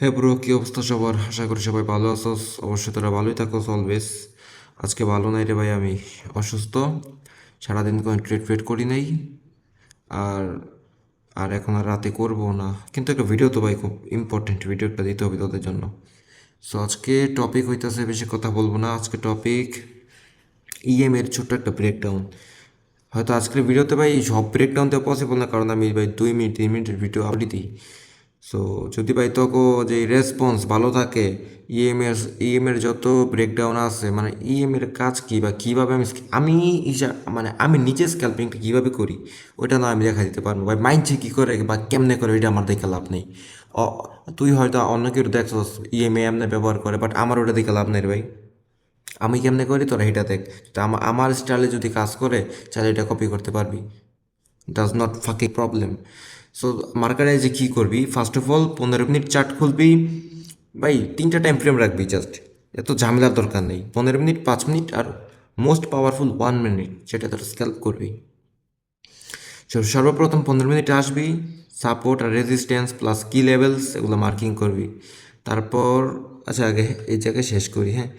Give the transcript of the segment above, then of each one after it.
হ্যাঁ ব্রো, কি অবস্থা সবার? আশা করি সবাই ভালো আছোস। অবশ্যই তোরা ভালোই থাকোস অলওয়েজ। আজকে ভালো নাই রে ভাই, আমি অসুস্থ। সারাদিন কোনো ট্রেড ফ্রেড করি নাই। আর আর এখন আর রাতে করবো না, কিন্তু একটা ভিডিও তো ভাই খুব ইম্পর্টেন্ট, ভিডিওটা দিতে হবে তোদের জন্য। সো আজকে টপিক হইতেছে, বেশি কথা বলবো না। আজকে টপিক এর ছোট্ট একটা ব্রেকডাউন। হয়তো আজকের ভিডিওতে ভাই সব ব্রেকডাউন দেওয়া পসিবল না, কারণ আমি ভাই 2 মিনিট 3 মিনিটের ভিডিও আপলোড দিই। সো যদি ভাই তোকে যে রেসপন্স ভালো থাকে, ইএমের যত ব্রেকডাউন আছে, মানে ইএমের কাজ কী বা কীভাবে আমি মানে আমি নিজে স্ক্যাল্পিংটা কীভাবে করি, ওইটা না আমি দেখা দিতে পারবো ভাই। মাইন্ডসে কী করে বা কেমনে করে, ওইটা আমার দেখে লাভ নেই। তুই হয়তো অন্য কেউ দেখছস ইএমএ এমনি ব্যবহার করে, বাট আমার ওটা দেখে লাভ নেই রে ভাই। আমি কেমনে করি তোরা এটা দেখ। তা আমার স্টাইলে যদি কাজ করে, তাহলে এটা কপি করতে পারবি। Does not fucking problem. So মার্কেটে যে কী করবি, first of all 15 minute chart খুলবি। ভাই 3টা টাইম ফ্রেম রাখবি জাস্ট, এত ঝামেলার দরকার নেই। 15 মিনিট, 5 মিনিট, আর মোস্ট পাওয়ারফুল 1 মিনিট, যেটা তোর স্ক্যাল্প করবি। সর্বপ্রথম 15 মিনিটে আসবি, সাপোর্ট আর রেজিস্ট্যান্স প্লাস কি লেভেলস এগুলো মার্কিং করবি। তারপর আচ্ছা, আগে এই জায়গায় শেষ করি, হ্যাঁ।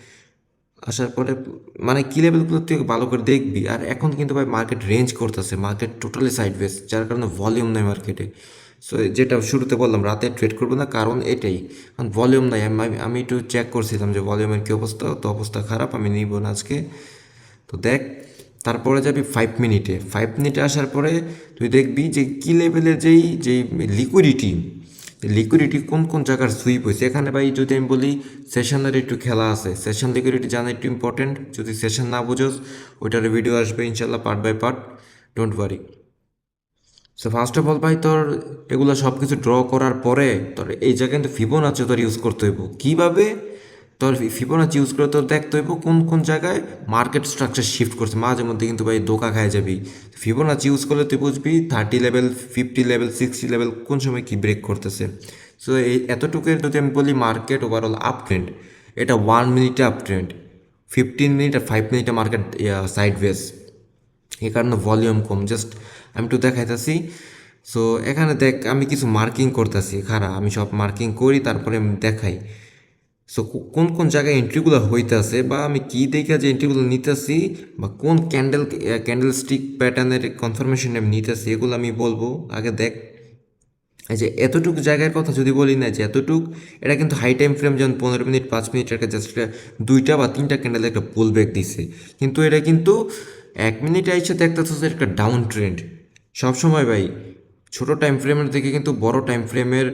আসার পরে মানে কি লেভেলগুলো তুই ভালো করে দেখবি। আর এখন কিন্তু ভাই মার্কেট রেঞ্জ করতেছে, মার্কেট টোটালি সাইডওয়েজ, যার কারণে ভলিউম নেই মার্কেটে। সো যেটা শুরুতে বললাম, রাতে ট্রেড করবো না, কারণ এটাই, কারণ ভলিউম নাই। আমি একটু চেক করছিলাম যে ভলিউমের কী অবস্থা, তো অবস্থা খারাপ, আমি নিব না আজকে। তো দেখ, তারপরে যাবি 5 মিনিটে। 5 মিনিটে আসার পরে তুই দেখবি যে কি লেভেলের যেই লিকুইডিটি, লিকুইডিটি কোন কোন জায়গার সুইপ হয়েছে। এখানে ভাই যদি আমি বলি, সেশনের একটু খেলা আছে। সেশন লিকুইডিটি জানা একটু ইম্পর্টেন্ট। যদি সেশন না বুঝোস, ওইটার ভিডিও আসবে ইনশাল্লাহ, part by part, don't worry. So first of all ভাই, তোর এগুলো সব কিছু ড্র করার পরে তোর এই জায়গায় কিন্তু ফিবোনাচি তোর ইউজ করতে হইব। কীভাবে? তোর ফিবোনাচি ইউজ করে তোর দেখতে হইব কোন কোন জায়গায় মার্কেট স্ট্রাকচার শিফট করছে। মাঝে মধ্যে কিন্তু ভাই ধোকা খায় যাবি। ফিবোনাচি ইউজ করলে তুই বুঝবি 30 লেভেল, 50 লেভেল, 60 লেভেল কোন সময় কি ব্রেক করতেছে। সো এই এতটুকুর যদি আমি বলি, মার্কেট ওভারঅল আপ ট্রেন্ড, এটা 1 মিনিটে আপ ট্রেন্ড, 15 মিনিট আর 5 মিনিটে মার্কেট সাইডওয়েজ। এই কারণে ভলিউম কম। জাস্ট আমি একটু দেখাইতেছি। সো এখানে দেখ, আমি কিছু মার্কিং করতেছি, খারাপ আমি সব মার্কিং করি, তারপরে আমি দেখাই। সো কোন কোন জায়গায় এন্ট্রিগুলো হইতেছে, বা আমি কী দেখে যে এন্ট্রিগুলো নিতেছি, বা কোন ক্যান্ডেল স্টিক প্যাটার্নের কনফার্মেশন আমি নিতেছি, এগুলো আমি বলবো। আগে দেখ, এই যে এতটুকু জায়গার কথা যদি বলি না, যে এতটুক, এটা কিন্তু হাই টাইম ফ্রেম, যেমন 15 মিনিট, 5 মিনিট, একটা জাস্ট 2টা বা 3টা ক্যান্ডেল একটা পুল ব্যাক দিছে। কিন্তু এটা কিন্তু 1 মিনিটে এসে দেখতেছে যে একটা ডাউন ট্রেন্ড। সবসময় ভাই ছোটো টাইম ফ্রেমের থেকে কিন্তু বড় টাইম ফ্রেমের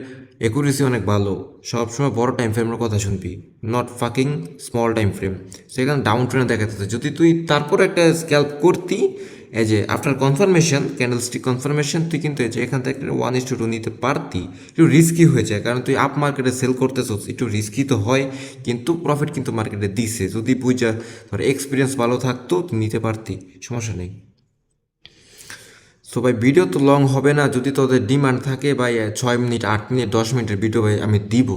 একুরেসি অনেক ভালো। সবসময় বড় টাইম ফ্রেমের কথা শুনবি, not fucking small time frame. সেখানে ডাউন ট্রেন্ড দেখাতেছে, যদি তুই তারপর একটা স্ক্যাল্প করতি, এই যে আফটার কনফার্মেশন, ক্যান্ডেলস্টিক কনফার্মেশন, তুই কিন্তু এই যে এখান থেকে 1:2 নিতে পারতি। একটু রিস্কি হয়ে যায়, কারণ তুই আপ মার্কেটে সেল করতেছিস, একটু রিস্কি তো হয়, কিন্তু প্রফিট কিন্তু মার্কেটে দিছে। যদি বুঝা ধর এক্সপিরিয়েন্স ভালো থাকতো, তুই নিতে পারতি, সমস্যা নেই। সো ভাই ভিডিও তো লং হবে না, যদি তোদের ডিমান্ড থাকে ভাই 6 মিনিট, 8 মিনিট, 10 মিনিটের ভিডিও ভাই আমি দিব,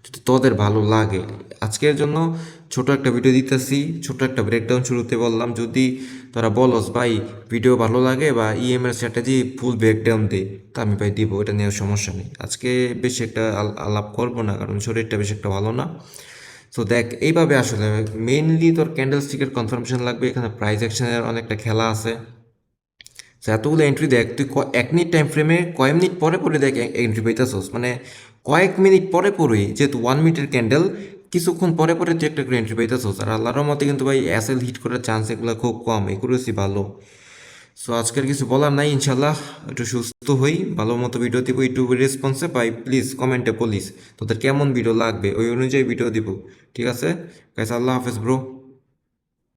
যদি তোদের ভালো লাগে। আজকের জন্য ছোট একটা ভিডিও দিতেছি, ছোট একটা ব্রেকডাউন শুরুতে বললাম। যদি তোরা বলস ভাই ভিডিও ভালো লাগে বা ইএমএর স্ট্র্যাটেজি ফুল ব্রেকডাউন দে, তা আমি ভাই দিব, এটা নিয়ে সমস্যা নেই। আজকে বেশি একটা আলাপ করবো না, কারণ শরীরটা বেশি একটা ভালো না। সো দেখ, এইভাবে আসলে মেইনলি তোর ক্যান্ডেল স্টিকের কনফার্মেশন লাগবে। এখানে প্রাইস অ্যাকশনের অনেকটা খেলা আছে। তো এতগুলো এন্ট্রি দেখ, তুই 1 মিনিট টাইম ফ্রেমে কয়েক মিনিট পরে পরে দেখ এন্ট্রি পাইতেছস, মানে কয়েক মিনিট পরে পরেই, যেহেতু 1 মিনিটের ক্যান্ডেল, কিছুক্ষণ পরে পরে তুই একটা করে এন্ট্রি পাইতেছস। আর আল্লাহর মতে কিন্তু ভাই এসএল হিট করার চান্স এগুলো খুব কম, একুরেসি ভালো। সো আজকের কিছু বলার নাই, ইনশাল্লাহ একটু সুস্থ হই, ভালো মতো ভিডিও দিব। ইউটিউব রেসপন্সে পাই, প্লিজ কমেন্টে বলিস তোদের কেমন ভিডিও লাগবে, ওই অনুযায়ী ভিডিও দিব। ঠিক আছে গাইস, আল্লাহ হাফেজ ব্রো।